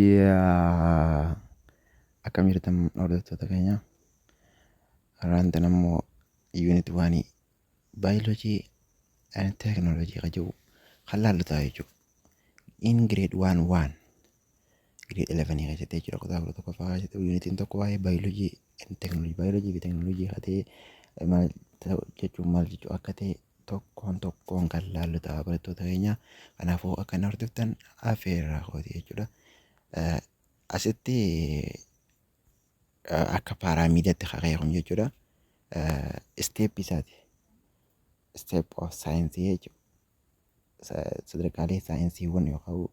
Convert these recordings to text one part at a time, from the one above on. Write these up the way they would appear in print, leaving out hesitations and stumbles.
Yaa akkam jirtan hordoftoota keenya. Har'aan tan ammoo unit waanii baayoloojii and teeknooloojii kan jedhu kan laallu ta'a jechuudha. In grade 1 grade 11 keessatti jechuudha. Kutaa 11ffaa keessatti unitiin tokko waa'ee baayoloojii and teeknooloojii baayoloojii fi teeknooloojii haa ta'e maal jechuun maal jechuu akka ta'e tokkoon kan laallu ta'a barattoota keenya. Kanaafuu akka inni hordoftan affeerraa kooti jechuudha. Asitti akka paaraamiidaatti kakaa'eerum jechuudha. Step isaati. Step of saayinsii jechuudha. Sadarkaalee saayinsiiwwan yookaan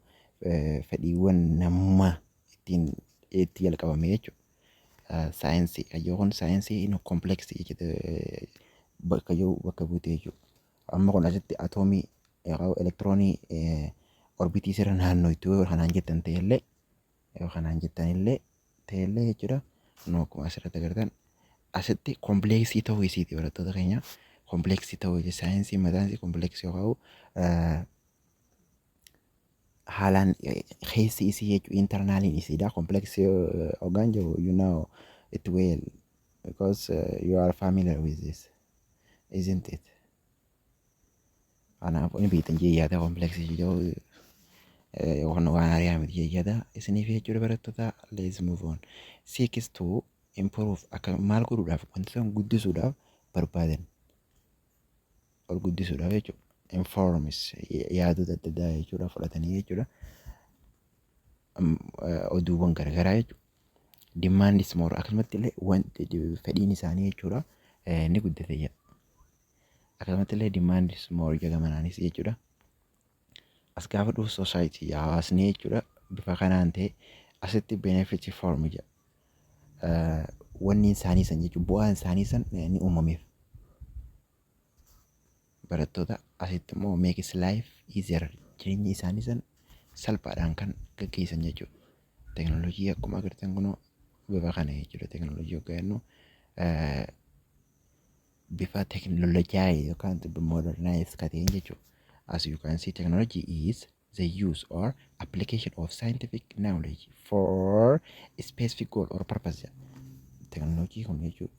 fedhiiwwan namummaa itti jalqabame jechuudha. Saayinsii kayyooon saayinsii inni kompleksii bakka jiru bakka buutee jechuudha. Amma kun asitti atoomii yookaan elektiroonii orbitii sirra naannoo itti kanaan jettan ta'ellee jechuudha. Akkuma asirratti agartan asitti kompleksii ta'uu isiiti barattoota keenya. Kompleksii ta'uu saayinsii mataan isii kompleksii yookaan haalaan keessi isii jechuudha. Internaaliin isiidha. Kompleksii hoggaan jiru you know it well because you are familiar with this, isn't it? Kanaafuu inni beektan jeeyyaata kompleksii jiru yookaan waan ari'aa miti jeeyyaata isiniif jechuudha barattoota. Let's move on. Seeks to improve akka maal godhuudhaaf wantoota guddisuudhaaf barbaadan ol guddisuudhaaf jechuudha. Informs yaadota adda addaa jechuudha fudhatanii jechuudha. Oduuwwan garaagaraa jechuudha. Demand is more akkasumatti illee wanti fedhiin isaanii jechuudha ni guddate jedha. Akkasumatti illee demand is more jedhamanaanis jechuudha. As gaafa dhufu society hawaasni jechuudha bifa kanaan ta'e asitti benefit form jedha. Wanni isaanii san jechuun bu'aan isaanii san ni uumameef. Barattoota asitti immoo makes life easier jireenya isaanii san salphaadhaan kan gaggeessan jechuudha. Teeknooloojii akkuma agartan kunoo bifa kana jechuudha. Teeknooloojii yookaan jennu bifa teeknooloojiyaa yookaan modernize kan ta'een jechuudha. As you can see, technology is the use or application of scientific knowledge for a specific goal or purpose. Teknoloojii kun jechuudha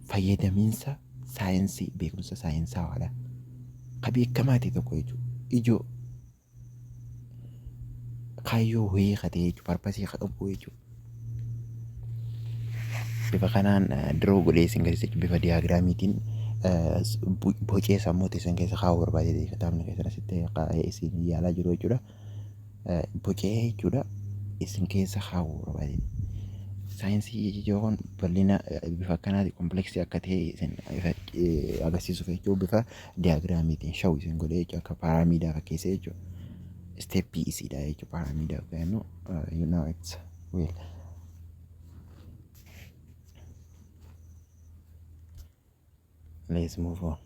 fayyadamiinsa saayinsii beekumsa saayinsawaadha. Kan beekamaa ta'e tokko jechuudha. Ijoo kaayyoo wayii kan ta'e jechuudha. Parpasii kan qabu jechuudha. Bifa kanaan diroo godhee isin agarsiisa bifa diyaagiraamiitiin bocee sammuu isin keessa kaa'uu barbaadee kitaabni keessatti isin yaalaa jiru jechuudha. Bocee jechuudha isin keessa kaa'uu barbaadee. Saayinsii jechuun bal'ina bifa kanaati kompleksii akka ta'e isin agarsiisuuf jechuudha. Bifa diyaagiraamiitiin shawuu isin godhee jechuudha. Akka paaraamiidaa fakkeessee jechuudha. Steppii isiidha jechuudha paaraamiidaa jennu you know it's well. Let's move on.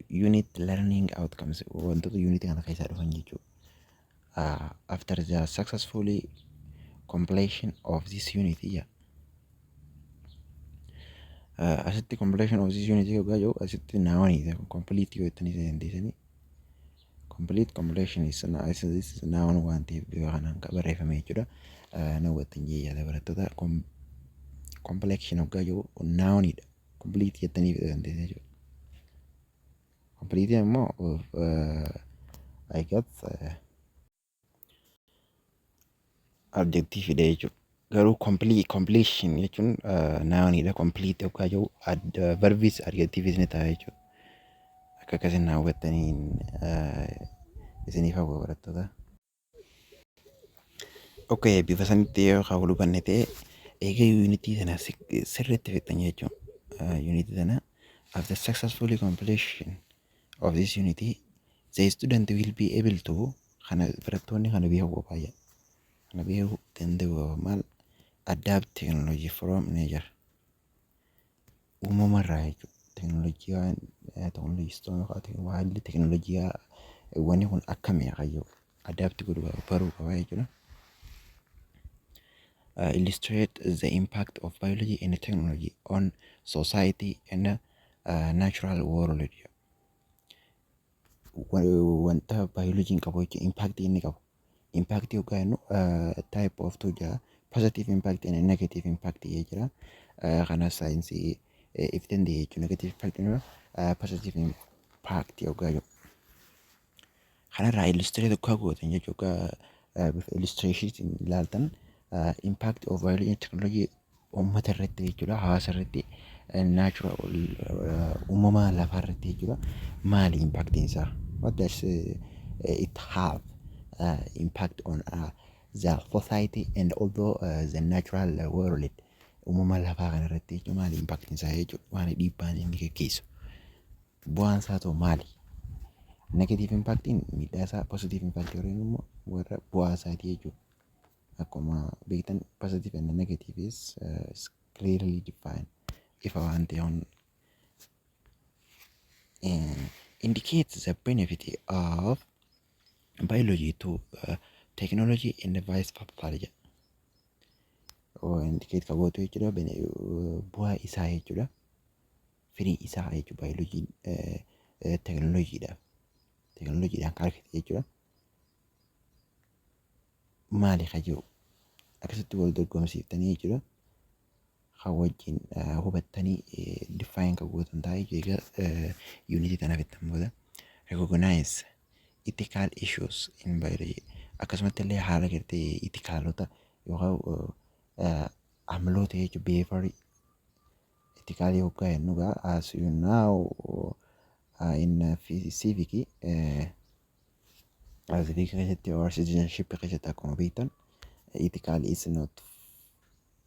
Unit learning outcomes wantoota unit kana keessaa dhufan jechuudha. After the successfully completion of this unit, asitti completion of this unit yookaan jiru asitti naawanii complete yoo ittanii dandeessanii complete completion is naawan waan ta'eef bifa kanaan barreeffame jechuudha. Nawwattan jeeyyaata barattoota completion hoggaa jiru naawaniidha. Complete jettanii dandeessan jechuudha. Complete immoo I got adjective dha jechuudha. Garuu completion jechuun naawaniidha. Complete hoggaa jiru verbis adjectives ni ta'a jechuudha. Akka akkasiin naawwattaniin isiniif hawwa barattoota. Okay, bifa sanitti yoo haa hubanne ta'e egaa unitii sana sirriitti fixan jechuudha. Unitii sana after successfully completion of this unity, the student will be able to kana barattoonni kana beekuu baay'ee kana beekuu danda'u maal adapt technology from nature uumamarraa jechuudha. Haalli teeknooloojiyaa wanni kun akkamii akayyoo adapt godhuu baruu qaba jechuudha. Illustrate the impact of biology and technology on society and natural world wanta biology qabu jechuun impact inni qabu. Impact yookaan jennu type of tu jira positive impact and negative impact jira. Kana saayinsii if danda'e jechuun negative impact inni positive impact yookaan jiru. Kanarraa illustrate akka gootan jechuudha bifa illustration ilaaltan impact of biology technology uummata irratti jechuudha hawaasa irratti natural uumama lafaa irratti jechuudha maali impact isaa what does it have impact on the society and although the natural world uumama lafaa kana irratti jechuudha maali impact isaa jechuudha waan dhiibbaan inni geggeessu bu'aan isaa ta'u maali negative impact in miidhaa positive impact yeroo warra bu'aa isaati jechuudha. Akkuma beektan positive and negative is clearly defined. If I want to indicates the benefit of biology to technology and vice versa. Or indicate ka goto jechuudha bu'aa isaa jechuudha. Firii isaa jechuudha biology technology dha. Technology dhaan argite jechuudha. Maali jiru akkasitti wal dorgomsiiftanii jechuudha. Wajjin hubattanii define ka gootan taa'ee jechuudha. Unity tanaaf ittiin booda recognize ethical issues in biology. Akkasumatti illee haala gartee ethicalota yookaan amaloota jechuudha behavior ethical yookaan jennu as you know in civic as civic or citizenship keessatti akkuma beektan ethical is not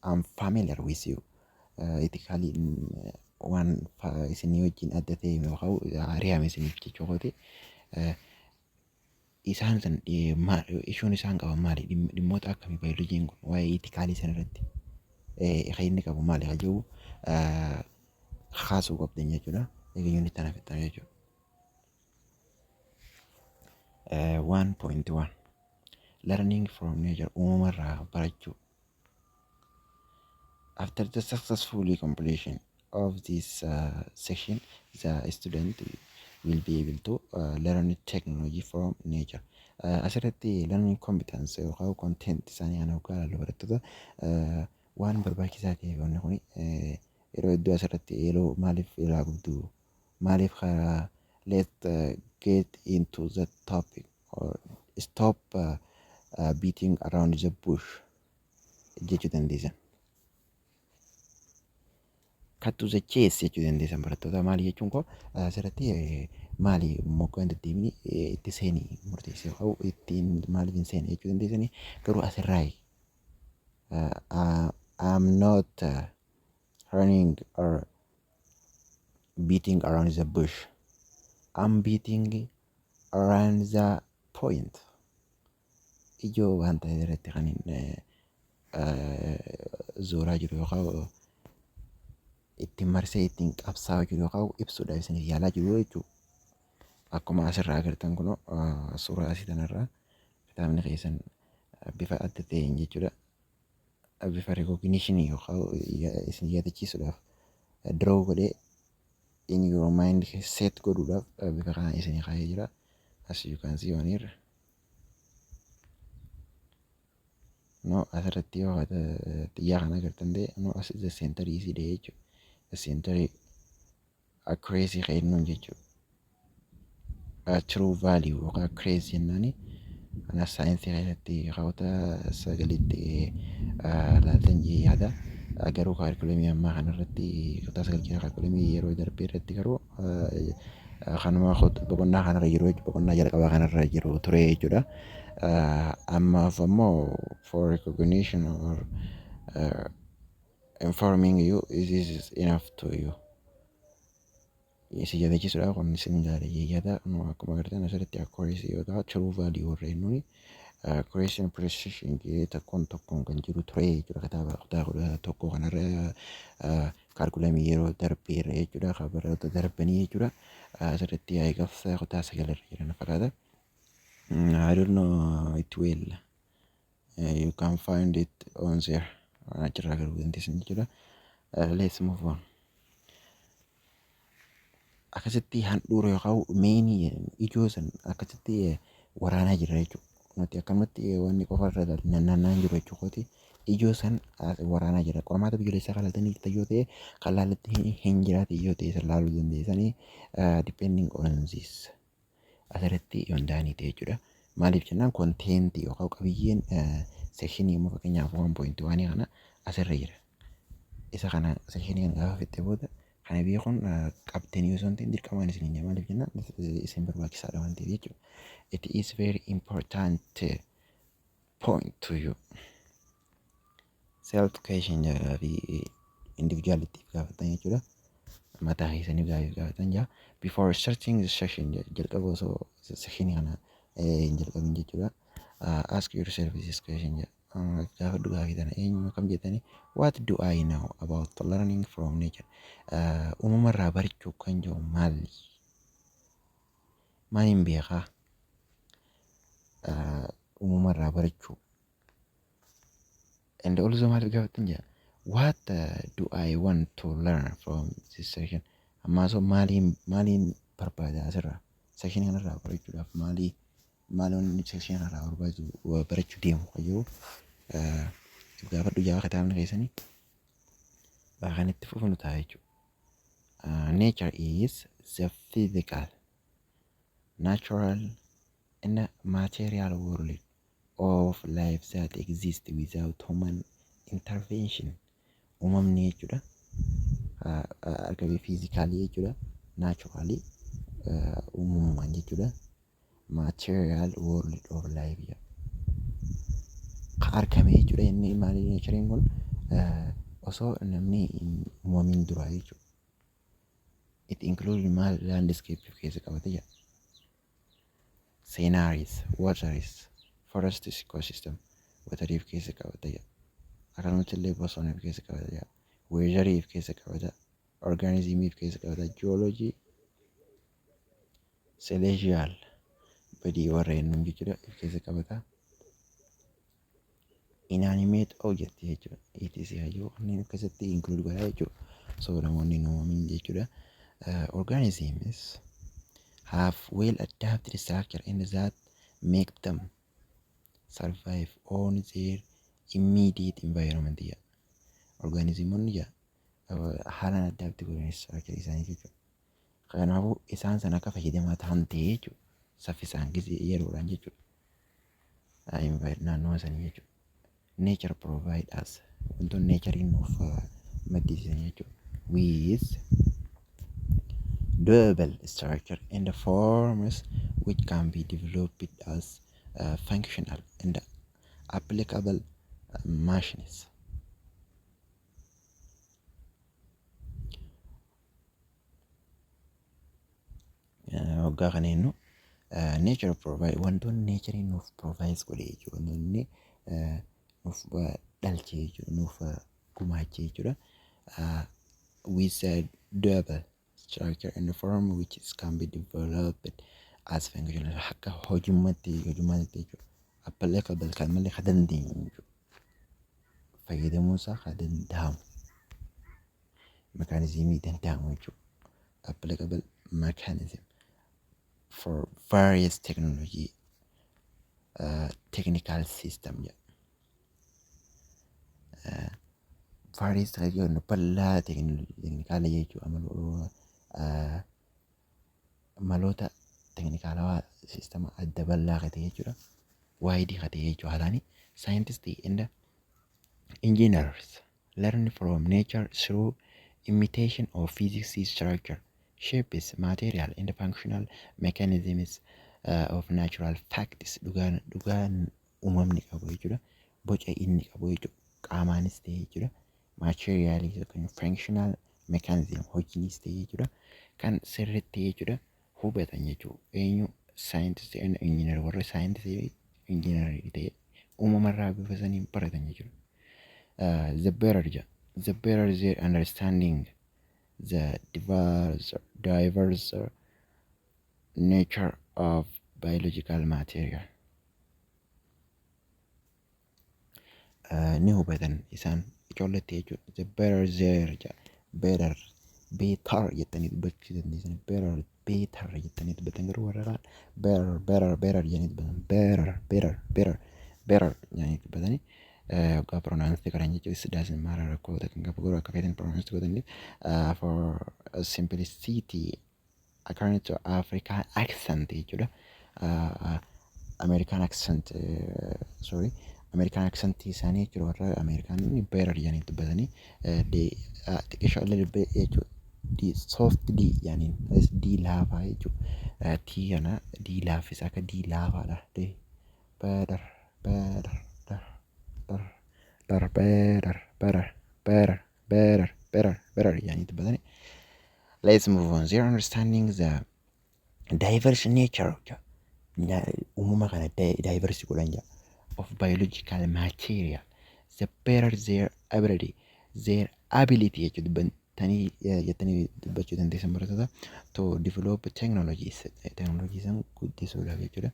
I'm familiar with you. Ethically waan isinii wajjin adda ta'e yookaan hariyaame isiniif jechuudha. Isaan san issuun isaan qaban maali dhimmoota akkamii bioloojiin kun waa'ee ethicalii san irratti kan inni qabu maali haa jiru haasuu qabdan jechuudha. Eegayyuun itti anaafettan jechuudha. 1.1 Learning from nature uumamarraa barachuu. After the successful completion of this section, the student will be able to learn technology from nature. Asirratti learning competence yookaan content isaanii ana yookaan barattoota waan barbaachisaa ta'e wanni kun yeroo iddoo asirratti yeroo maaliif ilaa guddu maaliif let's get into the topic or stop beating around the bush jechuu dandeessan. Cut to the chase jechuu dandeessan barattoota maali jechuun koo asirratti maali moggoo hin deddeemini itti seenii murteessee yookaan ittiin maaliif hin seene jechuu dandeessanii garuu asirraa I'm not running or beating around the bush. I'm beating around the point. Ijoo waan ta'e irratti kan zooraa jiru yookaan ittiin marsee ittiin qabsaa'aa jiru yookaan ibsuudhaaf isiniif yaalaa jiru jechuudha. Akkuma asirraa agartan kun suuraa asii kanarraa kitaabni keessan bifa adda ta'een jechuudha. Bifa recognition yookaan isin yaadachiisuudhaaf draw godhee in your mind set godhuudhaaf bifa kanaan isinii kaa'ee jira. As you can see on here. No, asirratti yoo xiyyaa kana agartan ta'e no as the center isii ta'e jechuudha. The center accuracy kennuun jechuudha. True value yookaan accuracy jennaani ana saayinsii keessatti kaawwata sagalitti laatan jee yaada. Garuu kaarikulamii ammaa kanarratti kutaa sagalchina kaarikulamii yeroo darbee irratti garuu kanuma boqonnaa kanarra jiru boqonnaa jalqabaa kanarra jiru ture jechuudha. Ammaaf ammoo for recognition or informing you this is enough to you. Isi yaadachiisuudhaaf kun isin jaalatee yaada akkuma agartan asirratti accuracy yookaan true value warra jennuuni. Accuracy and precision tokkoon kan jiru ture jechuudha kitaaba kutaa tokko kanarra kaarikulamii yeroo darbee irra jechuudha kabaroota darbanii jechuudha. Asirratti eegaaf kutaa sagalarra jiran fakkaata. I don't know it well. You can find it on there. Achirraa garuu dandeessan jechuudha. Let's move on. akkasitti handhuura yookaan meenii ijoo san akkasitti waraanaa jira jechuudha. Nuti akkanumatti wanni qofarra naanna'aa jiru jechuudha. Ijoo san waraanaa jira. Qormaata biyyoolessaa kan ilaaltanii jirtan yoo ta'e kan laalatti hin jiraate yoo ta'e san laaluu dandeessanii depending on this asirratti hundaa'anii ta'e jechuudha. Maaliif jennaan konteentii yookaan qabiyyeen sekshinii immoo fakkeenyaaf 1.1 kana asirra jira. Isa kana sekshinii kan gaafa fitte booda kana beekuun qabxanii osoo hin ta'in dirqamaan isin hin maaliif jennaan isin barbaachisaadha waan ta'eef jechuudha. It is very important point to you. Self education fi individuality gaafatan jechuudha. Mataa keessanii gaafatan jaa before starting the session jalqaba osoo sessionii kana hin jalqabin jechuudha. Ask yourself this question jaa. Gaafa dhugaa tana eenyu kam jettanii what do I know about learning from nature? Uumamarraa barachuu kan jiru maali? Maaliin beekaa? Uumamarraa barachuu. And also maaliif gaafatan jaa what do I want to learn from this section? Ammaa osoo maaliin barbaada asirraa? Section kanarraa barachuudhaaf maaliin section kanarraa barbaadu barachuu deemu kan jiru. Gaafadhu jaa kitaabni keessanii kan itti fufnu ta'a jechuudha. Nature is the physical, natural and material world of life that exists without human intervention. Uumamni jechuudha. Argamee fiizikaalii jechuudha. Naachuraalii uumamumaan jechuudha. Material world of life jedha. Argamee jechuudha inni maali neechariin kun osoo namni uumamin duraa jechuudha. It includes maal landscape keessa qabate jedha. Sceneries, wateries, forests, ecosystem, wateriif keessa qabate jedha. Akkanumatti illee bosonaaf keessa qabata jedha. Weezariif keessa qabata. Organismiif keessa qabata. Geology, celestial badii warreen jechuudha keessa qabata. Inanimate object jechuudha. ETC hayyuu kanneen akkasitti include godhaa jechuudha. So namoonni uumamin jechuudha. Organisms have well adapted structure and that make them survive on their immediate environment. Organismonni haalaan adapted godhanii structure isaanii jechuudha. Kanaafuu isaan sana akka fayyadamaa ta'an ta'ee jechuudha. Saffisaan gisee yeroodhaan jechuudha. Naannoo sanii jechuudha. Nature provide us wantoonni nature nuuf maddisiisan jechuudha. With durable structure and forms which can be developed as functional and applicable machines. Waggaa kana jennu nature provide wantoonni nature nuuf provides godhe jechuudha. Inni nuuf dhalche jechuudha. Nuuf gumaache jechuudha. With a durable structure and form which can be developed as functional akka hojimmatti jechuudha. Applicable kan malee kan dandeenyu jechuudha. Fayyadamuunsaa kan danda'amu. Mechanismii danda'amu jechuudha. Applicable mechanism for various technology technical system. Various bal'aa teknikaalaa jechuudha. Maloota teknikaalawaa sistema adda bal'aa kan ta'e jechuudha. Waayidii kan ta'e jechuudha. Haalaani scientists and engineers learn from nature through imitation of physics structure, shapes, material and functional mechanisms of natural facts. Dhugaan uumamni qabu jechuudha. Boca inni qabu jechuudha. Qaamaanis ta'e jechuudha. Materiaalis yookaan functional mechanism hojiinis ta'e jechuudha. Kan sirriitti jechuudha hubatan jechuudha. Eenyu scientist and engineer warra scientist engineer ta'e uumamarraa bifa saniin baratan jechuudha. The better their understanding the diverse nature of biological material. Ni hubatan isaan ijoolletti jechuudha. The better their better better jettanii dubbachuu dandeessan. Better jettanii dubbatan garuu warra kaan better jedhanii dubbatan. Better jedhanii dubbatanii waggaa pronounce godhan jechuudha. It doesn't matter rakkoo kan qabu garuu akka feetan pronounce godhaniif for simplicity according to African accent jechuudha. American accent American accent isaanii jechuudha. Warra American better jedhanii dubbatanii xiqqeeshaa illee dubbee jechuudha. Soft D jedhaniin D laafaa jechuudha. T kana D laaffisa akka D laafaadha. Better jedhanii dubbatanii. Let's move on. They're understanding the diverse nature uumama kana diverse godhan of biological material. The better their ability jechuudha. Jettanii dubbachuu dandeessan barattoota to develop technologies guddisuudhaaf jechuudha.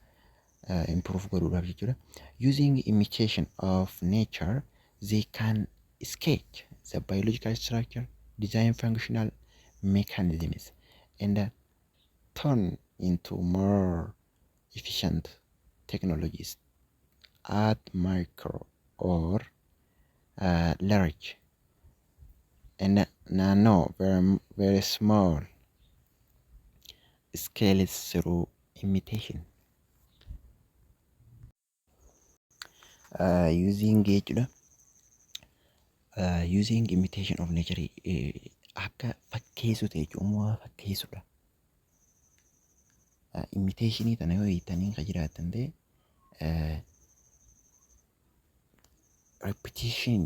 Improve godhuudhaaf jechuudha. Using imitation of nature, they can sketch the biological structure, design functional mechanisms, and turn into more efficient technologies at micro or large and nano, very small scale through imitation. Using imitation of nature akka fakkeessu ta'e uumama fakkeessudha. Imitationii tana yoo hiitanii kan jiraatan ta'e repetition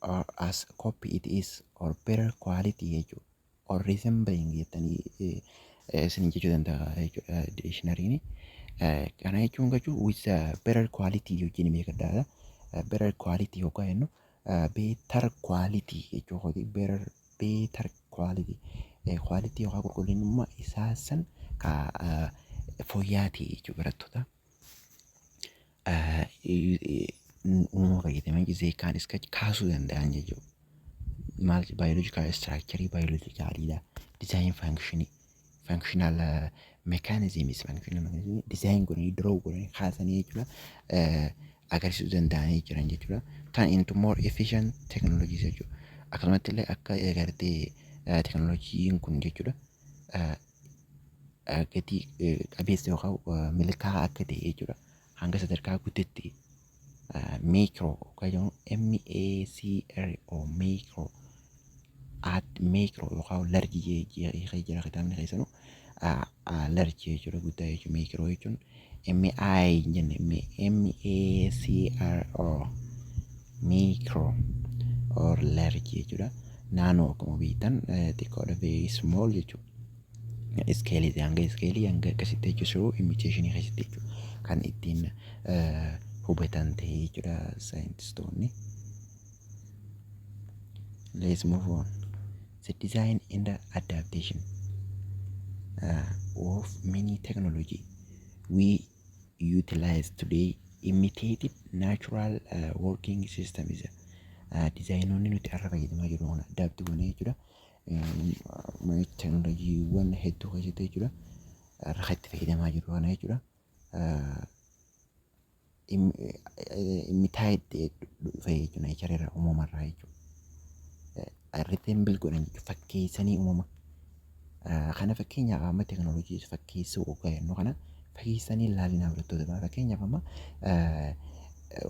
or as copy it is or better quality jechuudha. Or resembling jettanii isin jechuu danda'a jechuudha dictionary. Kana jechuun with better quality wajjin meeqadhaadha. Better quality yookaan jennu better quality jechuudha. Better quality yookaan qulqullinummaa isaa san ka fooyyaatii jechuudha barattoota. Uumama fayyadamanii gisee kaan iskach kaasuu danda'an jechuudha. Maal biological structure biologicalidha. Design functional mechanisms design godhanii draw godhanii kaasanii jechuudha. Agarsiisuu danda'anii jiran jechuudha. Turn into more efficient technologies jechuudha. Akkasumatti illee akka agartee teknooloojiin kun jechuudha. Gatii qabeessa yookaan milkaa'aa akka ta'e jechuudha. Hanga sadarkaa guddaatti micro yookaan macro at micro yookaan large jira kitaabni keessanuu large jechuudha guddaa jechuudha. Micro jechuun MI jenne MACRO micro or large jechuudha. Nano akkuma beektan xiqqoodha very small jechuudha. Scale hanga akkasitti jechuudha. Imitation keessatti jechuudha. Kan ittiin hubatan ta'e jechuudha saayintistoonni. Let's move on. The design and the adaptation of many technology we utilize today imitated natural working systems. Designoonni nuti irra fayyadamaa jirru kun adapt goonee jechuudha. Teknooloojiiwwan hedduu keessatti jechuudha. Irra itti fayyadamaa jirru kana jechuudha. Imitate dhufee jechuudha. Nature uumamarraa jechuudha. Resemble godhan fakkeessanii uumama. Kana fakkeenyaaf amma teknooloojii fakkeessuu ogaa kana fakkeessanii ilaalinaa barattoota. Fakkeenyaaf amma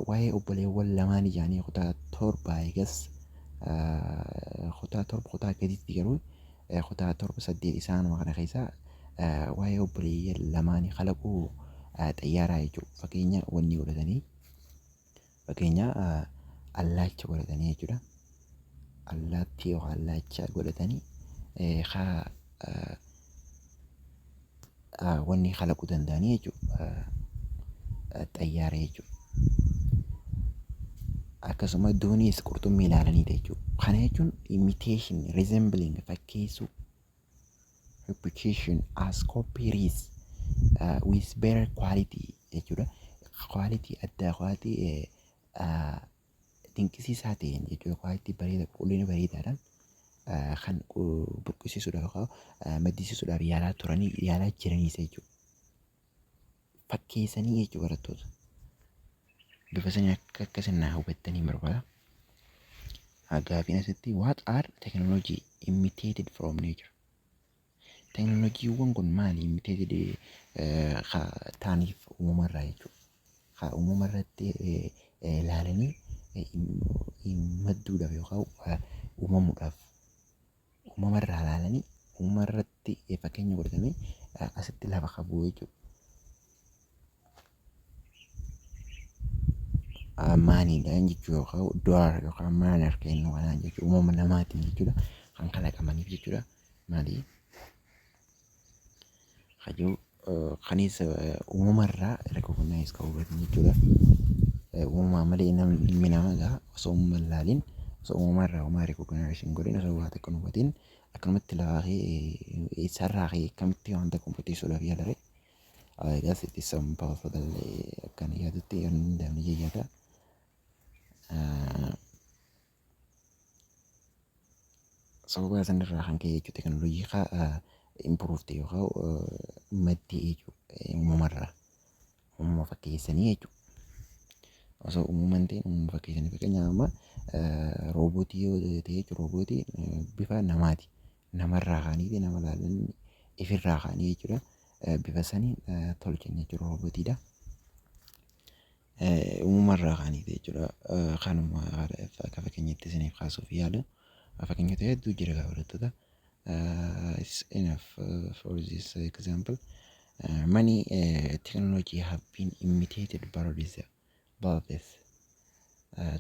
waa'ee obboleewwan lamaan ijaanii kutaa torba eegas kutaa gadiitti garuu kutaa torba 8 isaanuma kana keessaa waa'ee obboleeyyan lamaanii kalaquu xayyaaraa jechuudha. Fakkeenya wanni godhatanii fakkeenya allaacha godhatanii jechuudha. Allaattii yookaan allaacha godhatanii wanni kalaquu danda'anii jechuudha. Xayyaara jechuudha. Akkasuma dooniis qurxummii ilaalanii jechuudha. Kana jechuun imitation, resembling fakkeessuu, replication as copies with better quality jechuudha. Quality adda quality dinqisiisaa ta'een jechuudha. Quality bareeda qulqullina bareedaadhaan kan buqqisiisuudhaaf yookaan maddisiisuudhaaf yaalaa turanii yaalaa jiraniisa jechuudha. Fakkeessanii jechuudha barattoota. Bifa sanii akka akkasiin hubattanii barbaada. Gaafiin asitti what are technology imitated from nature? Teknoloojiiwwan kun maali imitated ta'aniif uumamarraa jechuudha. Uumamarratti ilaalanii madduudhaaf yookaan uumamuudhaaf uumamarraa ilaalanii uumamarratti fakkeenya godhatanii asitti lafa qabu jechuudha. Maaniidhaan jechuudha yookaan door yookaan maanar kennu kanaan jechuudha. Uumama namaatiin jechuudha kan kalaqamaniif jechuudha. Maali? Hajuu kanis uumamarraa recognize kan hubatan jechuudha. Uumamaa malee ilmi namaa egaa osoo uumama hin ilaalin osoo uumamarraa uumaa recognize hin godhin osoo waa tokko hin hubatin akkanumatti lafaa fi isarraa fi akkamitti wanta kompiiteessuudhaaf yaalare. I guess it is some powerful akkan yaadutti hin danda'amne jechuudha. Sababa sanarraa kan ka'e jechuudha teknooloojii improve ta'e yookaan maddii jechuudha uumamarraa uumama fakkeessanii jechuudha. Osoo uumaman ta'e uumama fakkeessanii fakkeenyaaf amma roobootii yoo ta'e jechuudha roobootii bifa namaati. Namarraa kaanii nama ilaalan ifirraa kaanii jechuudha. Bifa saniin tolchan jechuudha roobootiidha. Uumamarraa kaanii jechuudha. Kanuma akka fakkeenyatti isiniif kaasuuf yaala. Fakkeenyota hedduu jira barattoota. It's enough for this example. Many technology have been imitated birds,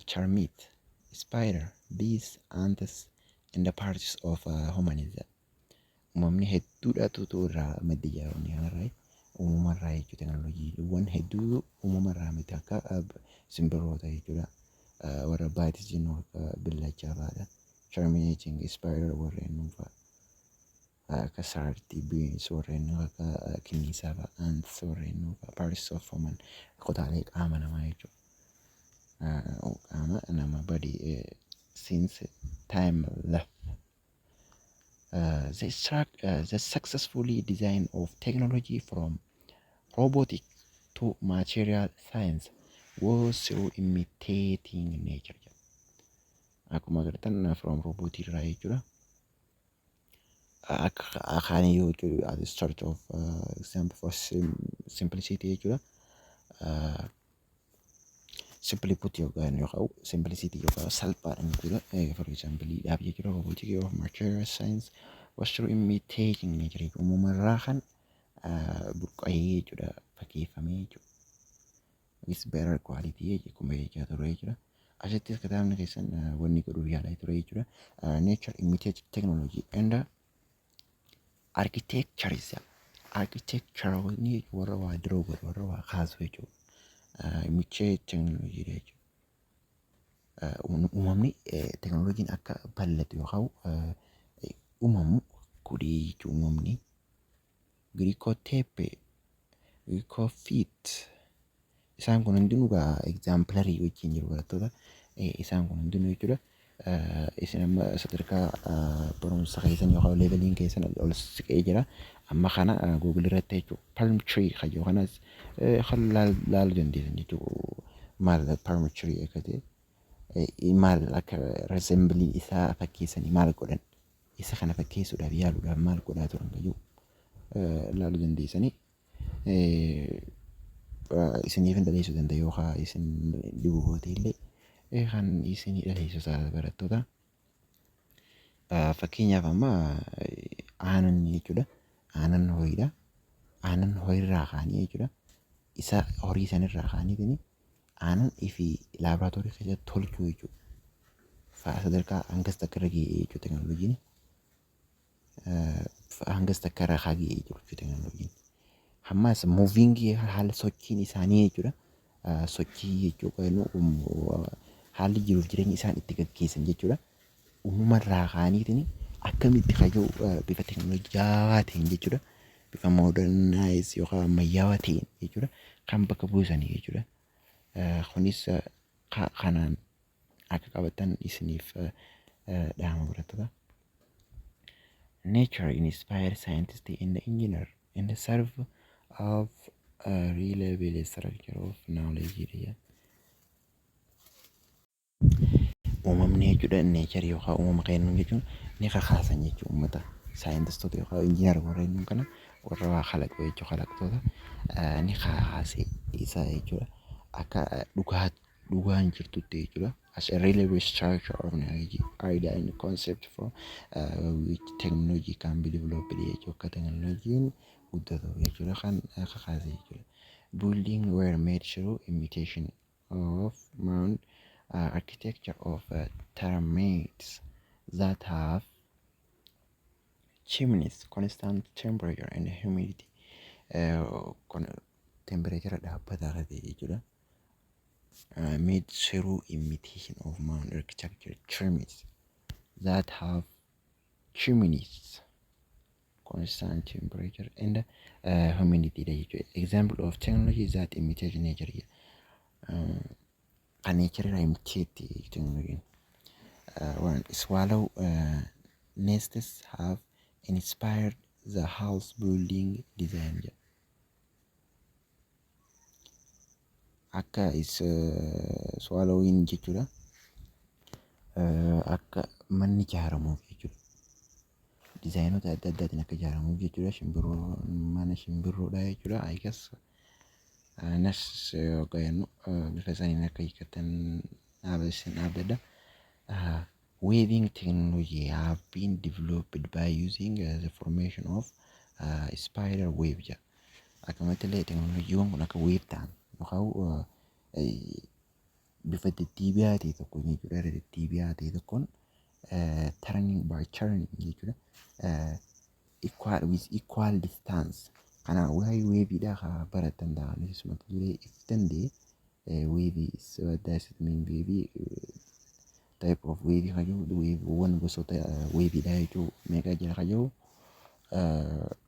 termite, spider, bees, ants, and the parts of humans. Uumamni hedduudhaatu irraa madda ijaaranii kanarraa uumamarraa jechuudha teknooloojiiwwan hedduu uumamarraa miti akka simbirroota jechuudha. Warra baatis jennu akka billachaa fa'aadha. Terminating spider warreen dhuunfaa. Akka sarartii bees warreen akka kinniisaa fa'a ants warreen dhuunfaa parts of human kutaalee qaama namaa jechuudha. Qaama nama body since time left. The successfully design of technology from robotic to material science was through imitating nature. Akkuma agartan from robot irraa jechuudha. Akkaan yoo jechuudha as a sort of example for simplicity jechuudha. Simply put yookaan simplicity yookaan salphaadhaan jechuudha. For example dhaab jechuudha robotic of material science was through imitating nature. Uumamarraa kan burqa'ee jechuudha fakkeeffamee jechuudha. With better quality jechuudha jechaa ture jechuudha. Asittis kitaabni keessan wanni godhuuf yaalaa ture jechuudha. Nature imitated technology and architecture is architecture ni warra waa diroo godhu warra waa kaasu jechuudha. Imitate technology jechuudha. Uumamni teknooloojiin akka bal'atu yookaan uumamu kudii jechuudha uumamni. Giriikoo teeppee, Giriikoo fiit. Isaan kun hundinuu exemplary wajjin jiru barattoota. Isaan kun hundinuu jechuudha. Isin amma sadarkaa barumsa keessan yookaan leeveliin keessan ol siqee jira. Amma kana Google irratti jechuudha. Palm tree kan kanas kan laaluu dandeessan jechuudha. Maal palm tree akka ta'e maal akka resemblii isaa fakkeessanii maal godhan isa kana fakkeessuudhaaf yaaluudhaaf maal godhaa turan gayyuu laaluu dandeessanii. Isiniif hin dhaleessuu danda'a yookaan isin dhibboota illee kan isin dhaleessu barattoota. Fakkeenyaaf amma aanan jechuudha. Aanan horiidha. Aanan horiirraa kaanii jechuudha. Isa horii sanirraa kaaniitiin aanan ifi laaboraatoorii keessatti tolchuu jechuudha. Sadarkaa hangas takka irra ga'ee jechuudha teknooloojiin. Hangas takka irra ga'ee jechuudha teknooloojiin. Hammas muuvingii haala sochiin isaanii jechuudha. Sochii jechuudha haalli jiruuf jireenya isaan itti gaggeessan jechuudha. Uumamarraa kaaniitiin akkamitti kajoo bifa teknooloojiyaa ta'een jechuudha. Bifa modernize yookaan ammayyaawaa ta'een jechuudha. Kan bakka buusanii jechuudha. Kunis kanaan akka qabatan isiniif dhaama barattoota. nature inspired scientist and engineer in the serve of a reliable structure of knowledge area. Uumamni jechuudha nature yookaan uumama kennuun jechuun ni kakaasan jechuudha uummata saayintistoota yookaan injiinar warreen kana warra waa kalaqu jechuudha kalaqtoota ni kakaase isa jechuudha akka dhugaan jirtutti jechuudha as a reliable structure of knowledge idea and concept for which technology can be developed jechuudha akka teknooloojiin guddatu jechuudha kan kakaase jechuudha. Building were made through imitation of mound architecture of termites that have chimneys, constant temperature and humidity. Temperature dhaabbata jechuudha. Made through imitation of mound architecture termites that have chimneys, constant temperature and humidity. Example of technology that imitate nature. Nature imitate technology. One swallow nests have inspired the house building design. Akka is swallowing jechuudha. Akka manni ijaaramuuf jechuudha. Dizaayinoota adda addaatiin akka ijaaramuuf jechuudha. Shimbirroo mana shimbirroodha jechuudha. I guess nas yookaan bifa saniin akka hiikkatan dhaabadda. Weaving technology have been developed by using the formation of spider web. Akkamattillee teknooloojiiwwan kun akka weave ta'an yookaan bifa deddeebi'aa ta'e tokko jechuudha. Deddeebi'aa ta'e tokkoon turning by turning jechuudha. With equal distance. Kana waa'ee weebiidhaa haa baratan ta'an keessumatti duree if danda'e weebii what does it mean weebii type of weebii haa jiru weebiiwwan gosoota weebiidhaa jechuudha meeqa jira haa jiru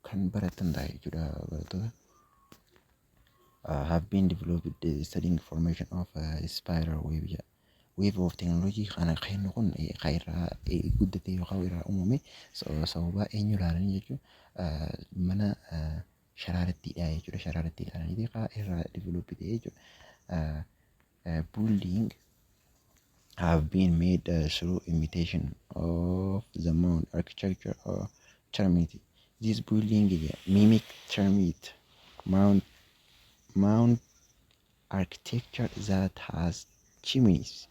kan baratan ta'a jechuudha barattoota. Have been developed studying formation of spider web. Wave of technology kana kennu kun khayra guddate yookaan irraa uumame sababa eenyu ilaalanii jechuudha mana sharaarrattiidha jechuudha. Sharaarratti ilaalanii irraa develop ta'e jechuudha. Building have been made through imitation of the mound architecture or termite. This building mimic termite mound architecture that has chimneys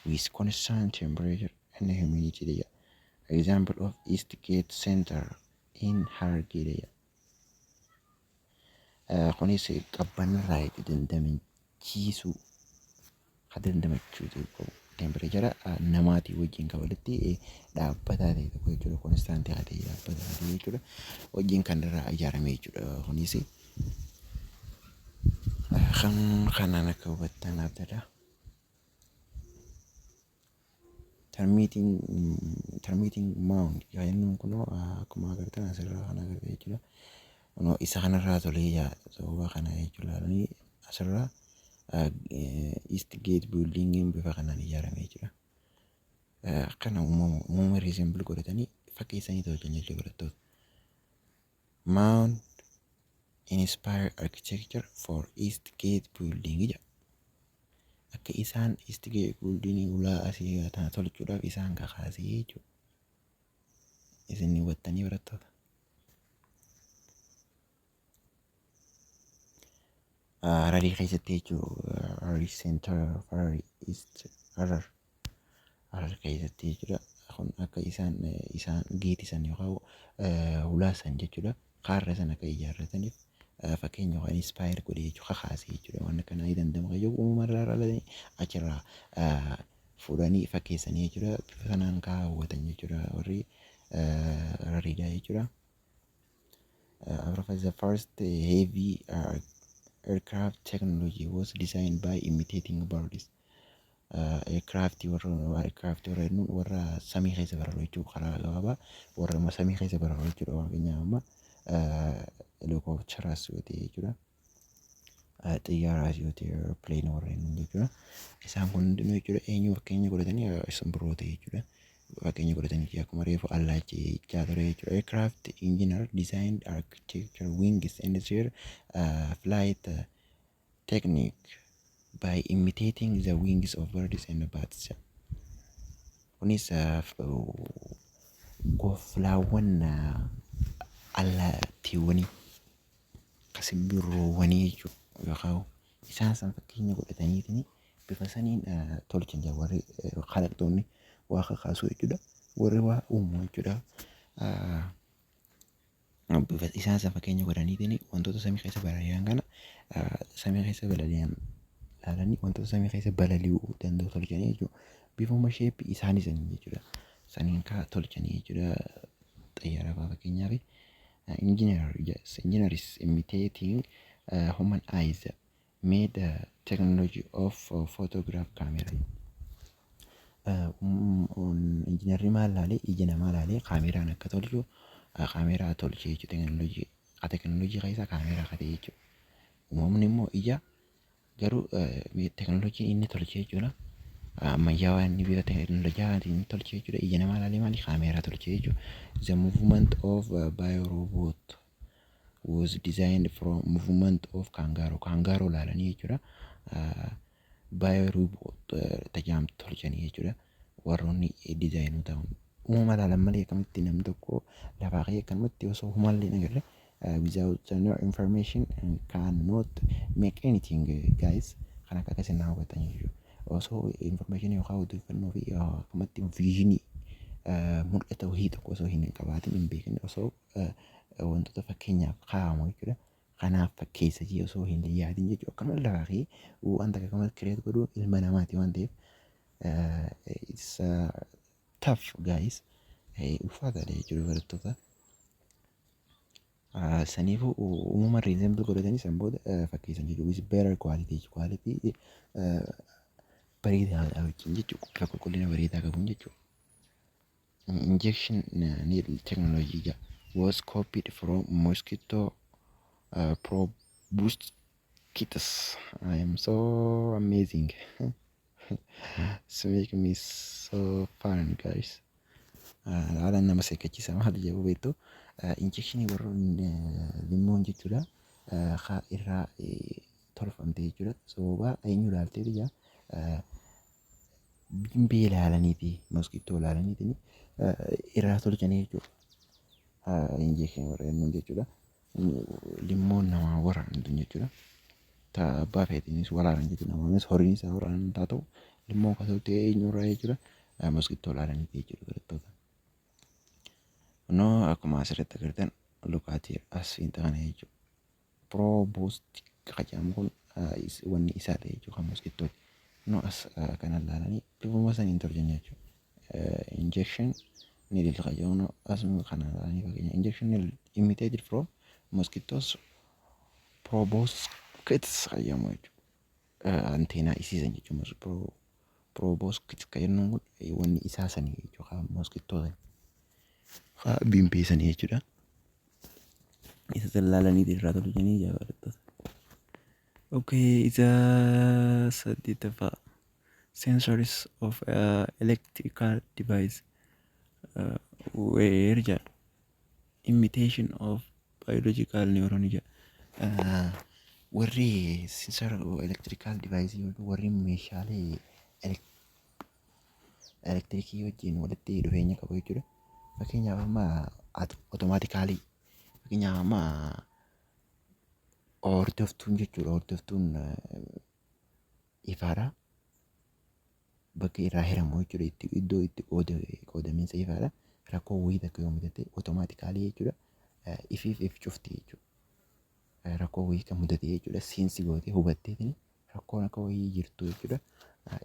with constant temperature and humidity. Example of Eastgate Center in Hargeisa. Kunis qabbanarraa itti dandamachiisu haa dandamachiisu temperature namaatii wajjin kan walitti dhaabbataa ta'e tokko jechuudha. Konstaantii haa ta'e dhaabbataa ta'e jechuudha. Wajjin kan irraa ijaarame jechuudha. Kunis kanaan akka hubattan abdadha. Termiting mound yaa'inni kun akkuma agartan asirraa kan agarre jechuudha. Isa kanarraa tolee sababa kana jechuudha. Asirraa Eastgate building bifa kanaan ijaarame jechuudha. Kana uumama resemble godhatanii fakkeessanii tolchan jechuudha barattoota. Mound inspired architecture for Eastgate building jedha. Akka isaan Eastgate building ulaa asii tana tolchuudhaaf isaan kakaasee jechuudha. Isin hubattanii barattoota. Hararii keessatti jechuudha. Hararii center Hararii East Harar keessatti jechuudha. Kun akka isaan geetii san yookaan ulaa san jechuudha. Kaarra san akka ijaarrataniif fakkeenya yookaan inspire godhee jechuudha kakaasee jechuudha. Waan akkanaa dandama qayyoo uumamarraa ilaalanii achirraa fuudhanii fakkeessanii jechuudha. Bifa kanaan kaawwatan jechuudha warri Harariidha jechuudha. The first heavy aircraft technology was designed by imitating birds. Aircraft warra samii keessa bararu jechuudha. Karaa gabaabaa warra samii keessa bararu jechuudha. Fakkeenyaaf amma helicopteras yoo ta'e jechuudha. Xiyyaaras yoo ta'e airplane warreen jechuudha. Isaan kun hundinuu jechuudha eenyu fakkeenya godhatanii simbirroota jechuudha. fakkeenya godhatanii akkuma reefu allaachee ture jechuudha. Aircraft engineer designed architecture wings and their flight technique by imitating the wings of birds and bats. Kunis goflaawwan allaattiiwwanii simbirroowwanii jechuudha yookaan isaan san fakkeenya godhataniitiin bifa saniin tolchan warri kalaqtoonni waa kakaasuu jechuudha. Warri waa uumuu jechuudha. Bifa isaan san fakkeenya godhaniitiin wantoota samii keessa balali'an kana samii keessa balali'anii wantoota samii keessa balali'uu danda'u tolchanii jechuudha. Bifuma sheeppii isaanii sanii jechuudha. Saniin tolchanii jechuudha. Xayyaara fakkeenyaaf engineer is imitating human eyes made technology of photograph camera. Engineerri maal laalee ija namaa laalee kaameraan akka tolchu kaameraa tolchee jechuudha. Teknoolojii keessaa kaameraa akka ta'e jechuudha. Uumamni immoo ija garuu teknoolojii inni tolchee jechuudha. Ammayyaawaa inni bifa teknoolojiyaatiin tolchee jechuudha. Ija namaa laalee maali kaameraa tolchee jechuudha. The movement of biorobot was designed from movement of kangaroo. Kangaroo laalanii jechuudha. Biorobot tajaajila tolchanii jechuudha. Warroonni dizaayinuu ta'uun uumama laalan malee akkamitti namni tokko lafaa ka'ee akkanumatti osoo humallee nagarre without no information cannot make anything guys. Kan akka akkasiin nama hubatanii jechuudha. Osoo information yookaan odeeffannoo fi akkumatti viijinii mul'ata wayii tokko osoo hin qabaatin hin beekne osoo wantoota fakkeenyaaf kaa'amu jechuudha. Kanaaf fakkeessa jee osoo hin yaadin jechuudha. Akkuma lafaa ka'ee wanta akkamitti kireet godhuu ilma namaati waan ta'eef it's tough guys. Ulfaataadha jechuudha barattoota. Saniifuu uumama resemble godhatanii san booda fakkeessan jechuudha. With better quality bareedaa wajjin jechuudha. Bifa qulqullina bareedaa qabuun jechuudha. Injection needle technology was copied from mosquito proboscis. I am so amazing. It's making me so fun guys. Haala nama seekkachiisa maal jedhu beektu injekshinii warroon limmoon jechuudha. Irraa tolfamte jechuudha. Sababa eenyu ilaaltee biyya bimbee ilaalaniiti moskitoo ilaalaniitiin irraa tolchanii jechuudha. Injekshinii warreen jechuudha. Limmoon nama waraantu jechuudha. Abbaa feetiinis waraanan jechuudha. Namaanis horiin isaa waraanan taa ta'u limmoon kasootti eenyurraa jechuudha. Moskitoo ilaalaniiti jechuudha barattoota. No akkuma asirratti agartan lukaatii asiin ta'an jechuudha. Proboscis qacamu kun wanni isaadha jechuudha moskitooti. No as kana ilaalanii bifuma saniin tolchan jechuudha. Injection needle qacamu no asuma kana ilaalanii fakkeenya injection needle imitated from mosquitoes proboscis qacamu jechuudha. Anteenaa isiisan jechuudha. Proboscis qacamu kun wanni isaa sanii jechuudha moskitoota. Bimbee sanii jechuudha. Isa ilaalanii irraa tolchanii jaalattoota. Okay, isa saddeettaffaa sensors of electrical device were imitation of biological neuron. Warri sensor electrical device warri meeshaalee elektirikii wajjin walitti dhufeenya qabu jechuudha. Fakkeenyaaf amma automaatikaalii fakkeenyaaf amma hordoftuun jechuudha. Hordoftuun ifaadha. Bakka irraa hiramu jechuudha. Iddoo itti qoodamiinsa ifaadha. Rakkoo wayii takka yoo mudate automaatikaalii jechuudha. Ifiif cufti jechuudha. Rakkoo wayii kan mudate jechuudha. Seensi gootee hubatteetiin rakkoon akka wayii jirtu jechuudha.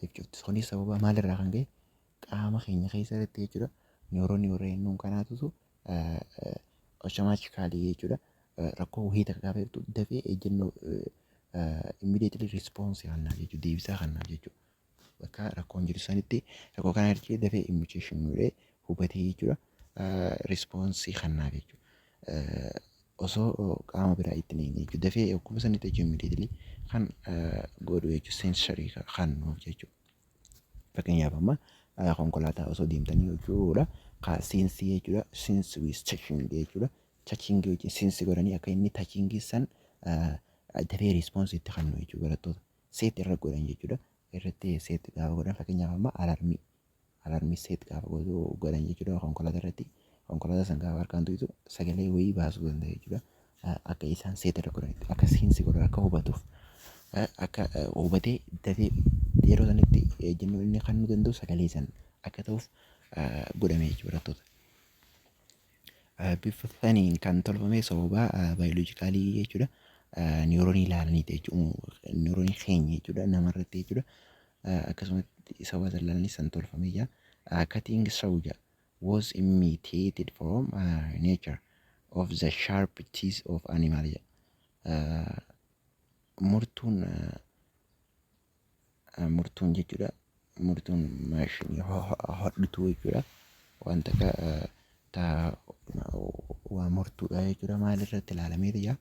If cufti. Kunis sababa maalirraa kan ka'e qaama keenya keessatti jechuudha. Neuronni warreen nuun kanaatutu automaatikaalii jechuudha. Rakkoo wayii takka gaafa jirtu dafee ejjennoo immediately response kannaaf jechuudha. Deebisaa kannaaf jechuudha. Bakka rakkoon jiru sanitti rakkoo kana argee dafee immutation godhee hubatee jechuudha. Response kannaaf jechuudha. Osoo qaama biraa itti hin jechuudha. Dafee akkuma sanitti jechuudha immediately kan godhu jechuudha. Sensory kan nuuf jechuudha. Fakkeenyaaf amma konkolaataa osoo deemtanii jechuudha. Seensi jechuudha. Seensi with touching jechuudha. Touching wajjin seensi godhanii akka inni touching san dafee response itti kennu jechuudha barattoota. Seet irra godhan jechuudha. Irratti seet gaafa godhan fakkeenyaaf amma alarmii seet gaafa godhan jechuudha konkolaataa irratti. Konkolaataa san gaafa harkaan tuqitu sagalee wayii baasuu danda'a jechuudha. Akka isaan seet irra godhanitti akka seensi godhan akka hubatuuf akka hubatee dafee yeroo sanitti ejjennoo inni kennuu danda'u sagalee san akka ta'uuf godhame jechuudha barattoota. Bifa saniin kan tolfame sababa baayoloojikaalii jechuudha. Niiroonii ilaalaniiti jechuudha. Niiroonii keenya jechuudha namarratti jechuudha. Akkasumatti sababa ilaalanii san tolfame jira. Cutting soldier was imitated from nature of the sharp teeth of animal. Murtuun jechuudha. Murtuun maashinii hodhituu jechuudha. Wanta waa murtuudha jechuudha. Maalirratti ilaalamee jira.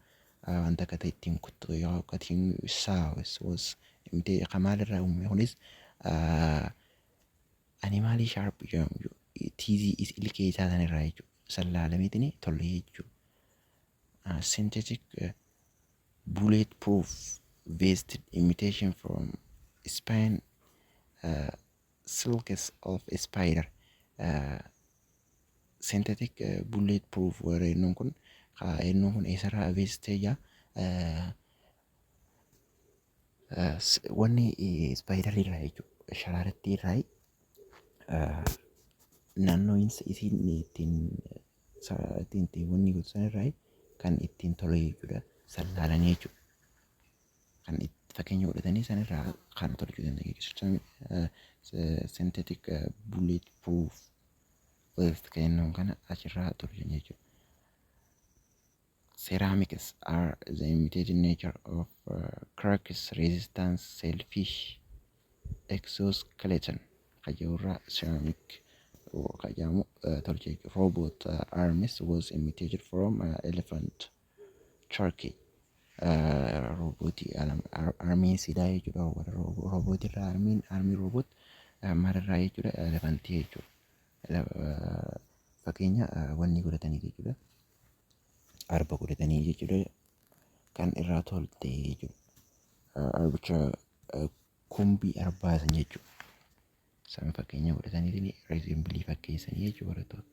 Wanta akka ittiin kuttu yoo cutting saws was imitated. Maalirraa uume kunis animaalii sharp jedhamu tiizii ilkee isaa sanirraa jechuudha. San ilaalameetiin tolle jechuudha. Synthetic bulletproof vest imitation from spine silks of a spider. Synthetic bulletproof warreen kun eessarraa vestee jira. Wanni spaayidarii irraa jechuudha. Sharaarattii irraa naannoo isiin ittiin wanni gosa sanarraa kan ittiin tole jechuudha. Sallaalanii jechuudha. Kan fakkeenya godhatanii sanirraa kan tolchuu danda'u. Synthetic bulletproof vest kennuun kana achirraa tolchan jechuudha. Ceramics are the imitated nature of cracks resistant shellfish exoskeleton. Kajawra ceramic kajamu tolche. Robot arms was imitated from elephant turkey. Roboti armiin sidaa jechuudha. Roboti irraa armiin robot maalirraa jechuudha. Elefantii jechuudha. Fakkeenya wanni godhatanii jechuudha. Arba godhatanii jechuudha. Kan irraa tolte jechuudha. Arbicha kumbii arbaasan jechuudha. San fakkeenya godhatanii reezimbilii fakkeessanii jechuudha barattoota.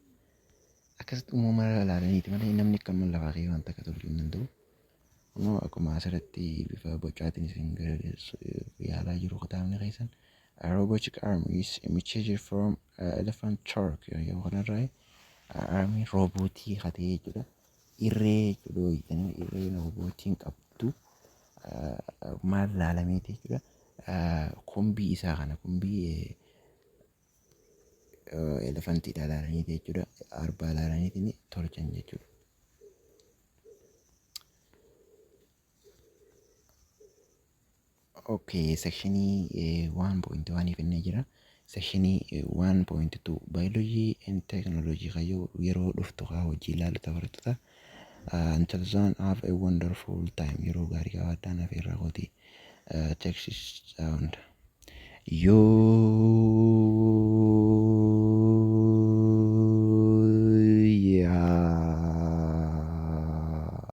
Akkasitti uumama ilaalaniiti malee namni kan lafaa kee wanta akka tolchuu hin danda'u. Akkuma asirratti bifa bocaatiin isin yaalaa jiru kitaabni keessan. Robotic arm is imitated from elephant trunk. Yoo kanarraa armii roobootii hatee jechuudha. Irree jechuudha. Irree roobootiin qabdu maal ilaalameeti jechuudha. Kumbii isaa kana kumbii elefantiidha ilaalaniiti jechuudha. Arbaa ilaalaniitiin tolchan jechuudha. Okay, sectionii 1.1 ifannee jira. Sectionii 1.2 biology and technology kayyoo yeroo dhuftu haa hojii ilaalu tapharattoota. Until then have a wonderful time. Yeroo gaarii qabaadhaan afeerraa kooti. Texas sound. Yoo